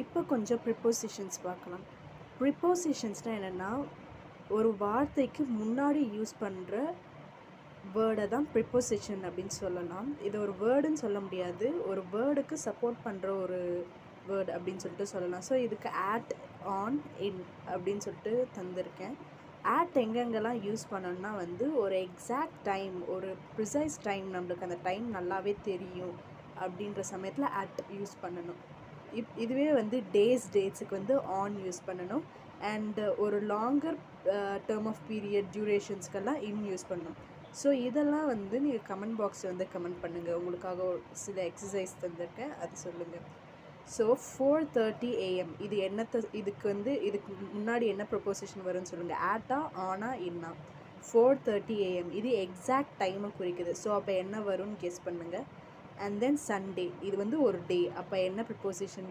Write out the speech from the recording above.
இப்போ கொஞ்சம் ப்ரிப்போசிஷன்ஸ் பார்க்கலாம். ப்ரிப்போசிஷன்ஸ்னால் என்னென்னா, ஒரு வார்த்தைக்கு முன்னாடி யூஸ் பண்ணுற வேர்டை தான் ப்ரிப்போசிஷன் அப்படின்னு சொல்லலாம். இது ஒரு வேர்டுன்னு சொல்ல முடியாது, ஒரு வேர்டுக்கு சப்போர்ட் பண்ணுற ஒரு வேர்டு அப்படின்னு சொல்லிட்டு சொல்லலாம். ஸோ இதுக்கு ஆட், ஆன், இன் அப்படின்னு சொல்லிட்டு தந்திருக்கேன். ஆட் எங்கெங்கெல்லாம் யூஸ் பண்ணணும்னா வந்து ஒரு எக்ஸாக்ட் டைம், ஒரு ப்ரிசைஸ் டைம், நம்மளுக்கு அந்த டைம் நல்லாவே தெரியும் அப்படின்ற சமயத்தில் ஆட் யூஸ் பண்ணணும். இதுவே வந்து டேட்ஸுக்கு வந்து ஆன் யூஸ் பண்ணணும். அண்டு ஒரு லாங்கர் டேர்ம் ஆஃப் பீரியட் டியூரேஷன்ஸ்க்கெல்லாம் இன் யூஸ் பண்ணணும். ஸோ இதெல்லாம் வந்து நீங்கள் கமெண்ட் பாக்ஸில் வந்து கமெண்ட் பண்ணுங்கள். உங்களுக்காக சில எக்ஸசைஸ் தந்திருக்கேன், அது சொல்லுங்கள். ஸோ 4:30 AM இது இதுக்கு முன்னாடி என்ன ப்ரொப்போசிஷன் வரும்னு சொல்லுங்கள். ஆட்டா, ஆனா, இன்னா. 4:30 AM இது எக்ஸாக்ட் டைமை குறிக்குது. ஸோ அப்போ என்ன வரும்னு கெஸ் பண்ணுங்கள். அண்ட் தென் சண்டே இது வந்து ஒரு டே, அப்போ என்ன ப்ரிப்போசிஷன்